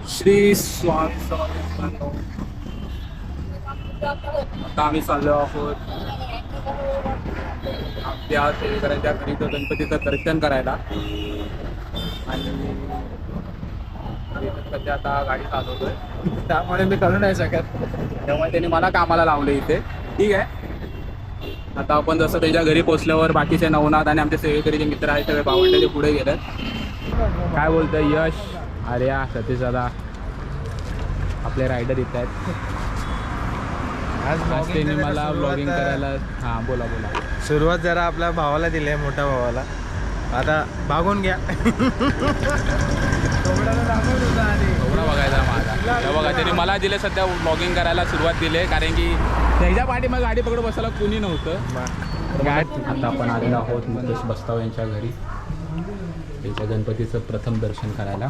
श्री स्वामी समर्थ. आता आम्ही चाललो आहोत आपल्या सेवेकरांच्या घरी गणपतीचं दर्शन करायला. आणि सध्या आता गाडी चालवतोय, त्यामुळे मी करू नाही शकत. त्यामुळे त्यांनी मला कामाला लावले इथे. ठीक आहे, आता आपण जसं त्याच्या घरी पोचल्यावर बाकीचे नवनाथ आणि आमचे सेवेकरी जे मित्र आहेत सगळे भावंडे ते पुढे गेलेत. काय बोलतोय यश, आर्या, सतीश दादा आपले रायडर येत आहेत. आज त्यांनी मला ब्लॉगिंग करायला. हां बोला बोला. सुरुवात जरा आपल्या भावाला दिली आहे, मोठ्या भावाला. आता भागून घ्या. एवढा बघायचा माझा. त्या बघा त्यांनी मला दिले सध्या ब्लॉगिंग करायला सुरुवात दिली, कारण की त्याच्या पाठी मग गाडी पकडून बसायला कोणी नव्हतं. आता आपण आलेलो आहोत मुकेश बस्ताव यांच्या घरी त्यांच्या गणपतीचं प्रथम दर्शन करायला.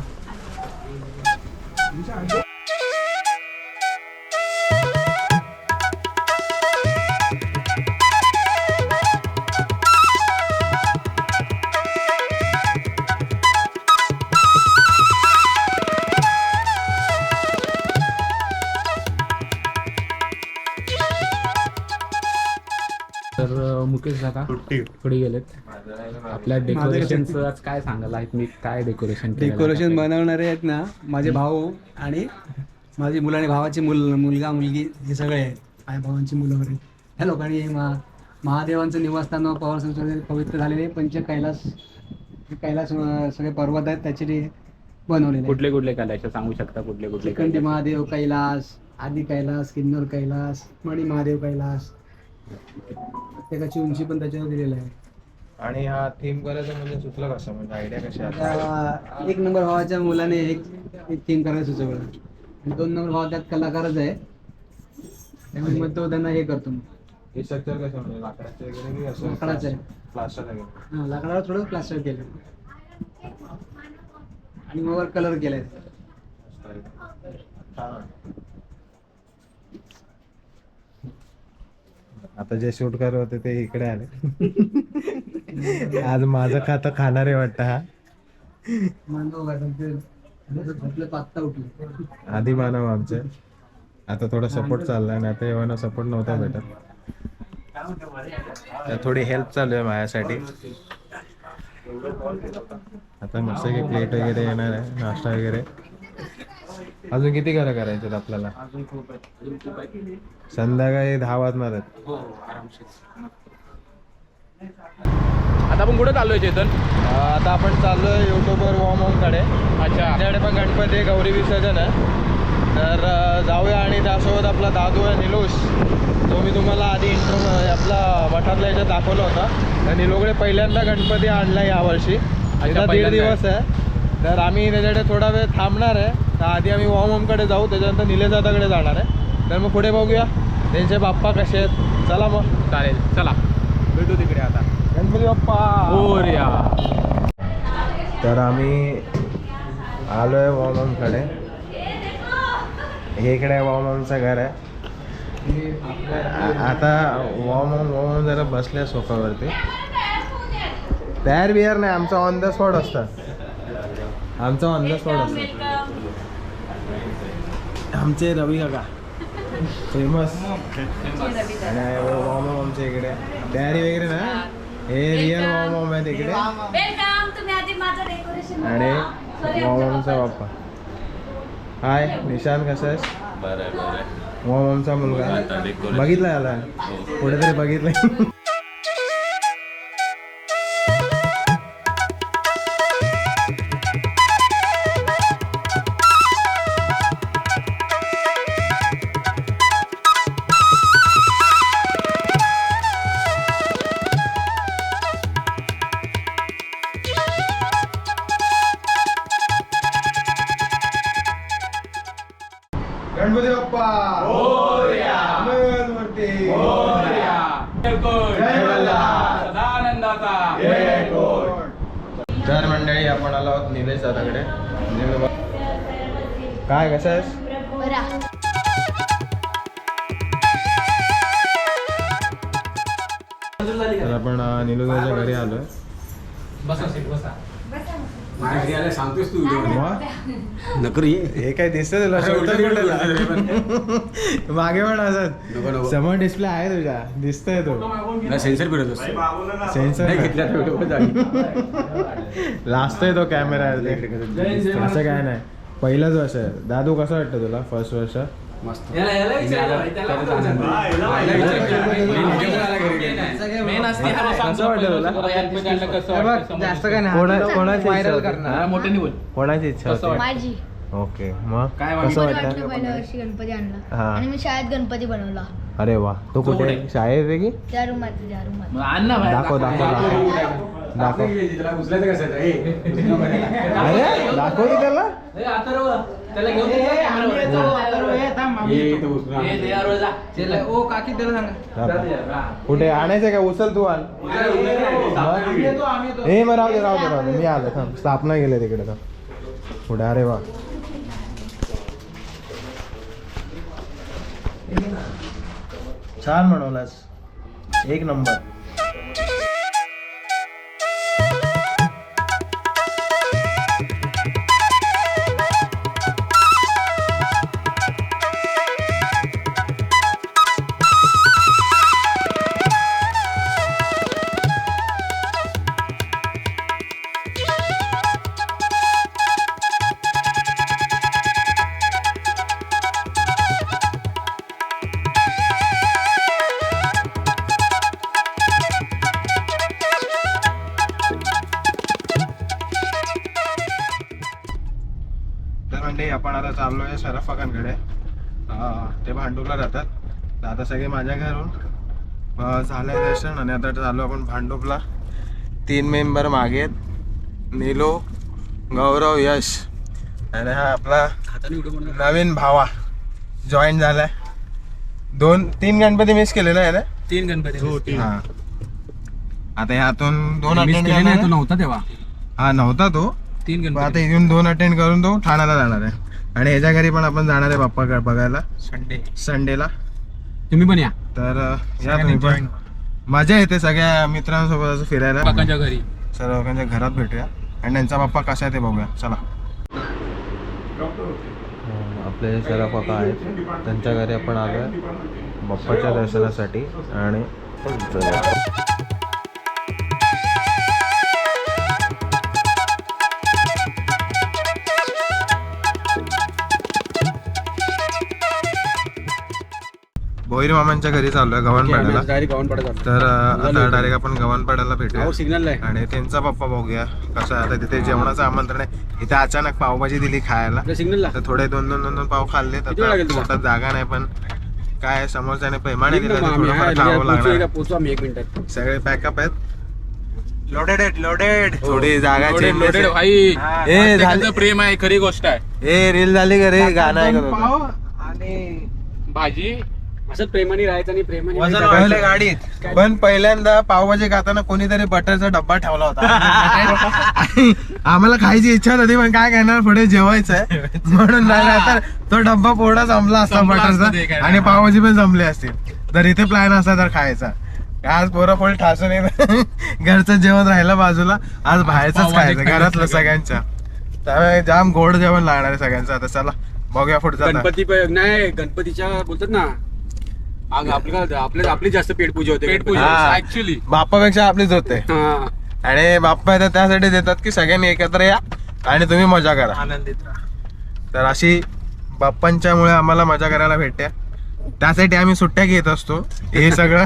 तर मुकेश दादा पुढे गेलेत. आपल्या डेकोरेशनचं आज काय सांगायला आहेत? मी काय डेकोरेशन बनवणारे आहेत ना माझे भाऊ आणि माझी मुलं आणि भावाची मुलगा मुलगी हे सगळे आहेत. माझ्या भावांची मुलं वगैरे ह्या लोकांनी महादेवांचं निवासस्थान पवार संस्थेने पवित्र झालेले कैलास सगळे पर्वत आहेत त्याचे बनवलेले. कुठले कुठले कैलास सांगू शकता? कुठले कुठले? श्रीखंडी महादेव कैलास, आदि कैलास, किन्नर कैलास, मणी महादेव कैलास. प्रत्येकाची उंची पण त्याच्यावर दिलेली आहे. आणि हा थीम करायचं म्हणजे सुचलं कसं, म्हणजे आयडिया कशी आहे? एक नंबर भावाच्या मुलाने एक थीम करायला सुचवलं आणि 2 नंबर भाव त्यात कलाकारच आहे, त्यामुळे मग तो त्यांना हे करतो. मग हे स्ट्रक्चर कसं म्हणजे लाकडाचं वगैरे की असं लाकडाचं आहे. प्लास्टर वगैरे? हां, लाकडावर थोडं प्लास्टर केलं आणि मग वर कलर केलाय. आता जे शूट करत होते ते इकडे आले. आज माझं खातं खाणारे वाटतं. हा मानव आपलं पात्ता उठलं. आधी मानव आमचे. आता थोडा सपोर्ट चाललाय, नाही तर एवढा सपोर्ट नव्हता भेटत. थोडी हेल्प चालू आहे माझ्यासाठी. आता मस्त की प्लेट वगैरे येणार आहे, नाश्ता वगैरे. अजून किती घरं करायचे आपल्याला? संध्याकाळी 10 वाजणार आहेत. आता आपण कुठे चाललोय चेतन? आता आपण चाललोय युट्यूबर वॉर्मकडे. अच्छा, आपल्याकडे पण गणपती गौरी विसर्जन आहे, तर जाऊया. आणि त्यासोबत आपला दादू आहे निलोश, जो मी तुम्हाला आधी इंट्रो आपला मठातल्या याच्यात दाखवला होता. तर निलोकडे पहिल्यांदा गणपती आणला यावर्षी. आता 1.5 दिवस आहे, तर आम्ही त्याच्याकडे थोडा वेळ थांबणार आहे. तर आधी आम्ही वॉर्मकडे जाऊ, त्याच्यानंतर निलेश दादाकडे जाणार आहे. तर मग पुढे बघूया त्यांचे बाप्पा कसे आहेत. चला मग. चालेल, चला भेटू तिकडे. आता गणपती बाप्पा मोरया. तर आम्ही आलोय वॉर्मकडे. हे इकडे वॉर्मचं घर आहे. आता वॉर्म जरा बसल्या सोफ्यावरती. तयार बियार नाही, आमचं ऑन द स्पॉट असतं. आमचं ऑन द स्पॉट असतं. आमचे रवी काका फेमस. आणि वॉर्म आमच्या इकडे तयारी वगैरे ना. हे रिअल वॉर्म आहे तिकडे. आणि वॉर्मचा बाप्पा. हाय निशांत, कसं आहेस? वॉर्मचा मुलगा बघितला याला कुठेतरी बघितलं. गणपती बाप्पा मोरया. मंगलमूर्ती मोरया. जय मल्हार. सदानंदाचा. तर मंडळी आपण आलो आहोत निलेश दादाकडे. काय कसं आहेस? तर आपण निलुदाच्या घरी आलोय. बसा बसा. माझ्या घरी आल्या सांगतोस तू व्हिडिओ नकरी हे काय दिसतं तुला मागे पण नको, नको. असत समोर डिस्प्ले आहे तुझ्या दिसतंय तो सेन्सर फिरत असतो सेन्सर घेतल्या लास्ट आहे तो कॅमेरा असं काय नाही पहिलंच वर्ष आहे. दादू कसं वाटतं तुला फर्स्ट वर्ष मस्त जास्त काय नाही कोणाची इच्छा होती माझी ओके मग काय कसं वाटलं वाटतं पहिल्या वर्षी गणपती आणला हा. आणि मी शाळेत गणपती बनवला अरे वा तो कुठे शाळेत आहे की त्या रूमात दाखव दाखव उचलायचं कसं अरे दाखव की त्याला कुठे आणायचं का उचल तू आण हे मग राहू दे मी आलो थांब स्थापना गेले तिकडे तर पुढे अरे वा छान बनवलास एक नंबर तर म्हणजे आपण आता चाललोय शरफकांकडे ते भांडूपला जातात तर आता सगळे माझ्या घरून झालंय दर्शन आणि आता चाललो आपण भांडूपला 3 मेंबर मागे आहेत नीलो गौरव यश आणि हा आपला नवीन भावा जॉईन झालाय 2-3 गणपती मिस केलेला आहे ना 3 गणपती हा आता ह्यातून 2 Miss अटेंड केले नाही, तो नव्हता तेव्हा हा नव्हता तो 3 पण आता इथून 2 अटेंड करून तो ठाण्याला जाणार आहे आणि ह्याच्या घरी पण आपण जाणार आहे बाप्पा बघायला संडेला तुम्ही पण या तर या तुम्ही पण मजा येते सगळ्या मित्रांसोबत असं फिरायला काकांच्या घरी सर्व लोकांच्या घरात भेटूया आणि त्यांचा बाप्पा कसा आहे ते बघूया चला आपले शरफ काका आहेत त्यांच्या घरी आपण आलोय बाप्पाच्या दर्शनासाठी आणि भोईर मामांच्या घरी चाललोय गव्हाणपाड्याला डायरेक्ट गाऊन पडत तर आता डायरेक्ट आपण गव्हाणपाड्याला भेटूया सिग्नल आहे आणि त्यांचा पप्पा बघूया कसं आहे. आता तिथे जेवणाचं आमंत्रण आहे इथे अचानक पावभाजी दिली खायला सिग्नल तर थोडे 2 पाव खाल्ले किती वेळ लागेल तुला? पोटात जागा नाही पण काय समोरच्याने पैमाने दिले तर थोडंफार खावं लागणार पोचू आम्ही 1 मिनिटात सगळे पॅकअप आहेत लोडेड थोडी जागा change लोडेड आहे. भाई ए, झाली. प्रत्येकाचं प्रेम आहे खरी गोष्ट आहे ए रील झाली का रे गाणं ऐकत होतो. भाजी असं प्रेमाने राहायचं आणि प्रेमाने वजन जगायचं. वाढलंय गाडीत पण पहिल्यांदा पावभाजी खाताना कोणीतरी बटरचा डब्बा ठेवला होता आम्हाला खायची इच्छा होती पण काय करणार पुढे जेवायचंय म्हणून नाही तर तो डब्बा पोळा जमला असता संपला असता ते बटरचा काय. आणि पावभाजी पण जमली असती तर इथे प्लॅन असता तर खायचा आज पोरं फुल ठासून येत घरचं जेवण राहिलं बाजूला आज बाहेरच पावभाजी खायचं खायचं घरातलं सगळं. सगळ्यांच्या त्यामुळे जाम गोड जेवण लागणार आहे सगळ्यांचं आता चला बघूया पुढचा आता. नाही गणपतीच्या बोलतात ना आपली जास्त पेट पूजा होते पेट पूजा हा. ऍक्च्युली बाप्पापेक्षा आपलीच होते हा. आणि बाप्पा येतात त्यासाठी देतात की सगळ्यांनी एकत्र या आणि तुम्ही मजा करा आनंदित राहा. तर अशी बाप्पांच्यामुळे आम्हाला मजा करायला भेटते त्यासाठी आम्ही सुट्ट्या घेत असतो हे सगळं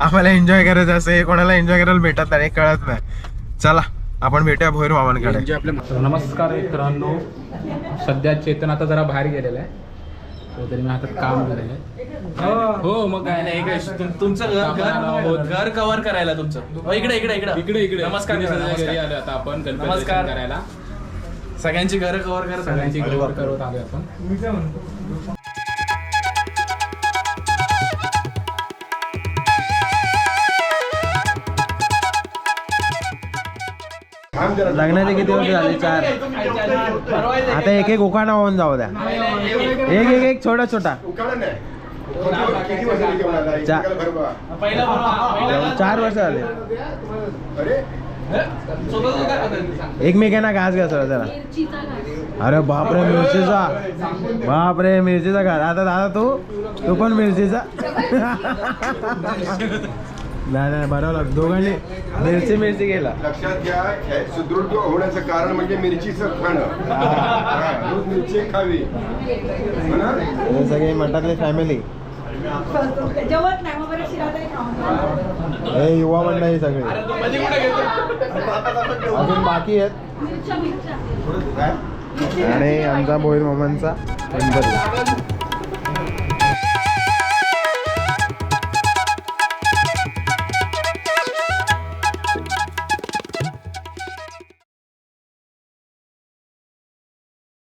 आम्हाला एन्जॉय करायचं असं हे कोणाला एन्जॉय करायला भेटत नाही कळत नाही चला आपण भेटूया भोईर मामांकडे म्हणजे आपल्या नमस्कार मित्रांनो सध्या चेतन आता जरा बाहेर गेलेला आहे तो तरी मी आता काम केलेलं आहे हो मग काय नाही तुमचं घर कव्हर करायला तुमचं इकडे इकडे इकडे इकडे इकडे नमस्कार घरी आलो आता आपण गणपती दर्शन करायला सगळ्यांची घरं कव्हर करत सगळ्यांची कव्हर करत आलोय आपण लग्नाचे किती वर्ष झाले 4 आता एक उखाणा होऊन जाऊ द्या एक छोटा 4 वर्ष झाले एकमेकांना घास घास जरा. अरे बापरे मिरचीचा घास. आता दादा तू पण मिरचीचा. नाही बनवला दोघांनी मिरची गेला. लक्षात घ्या, सुदृढ होण्याचं कारण म्हणजे मिरचीचं खाणं. रोज मिरची खावी. हे सगळे मठातले फॅमिली, हे युवा मंडळी सगळे अजून बाकी आहेत. आणि आमचा भोईर मामांचा गणपती.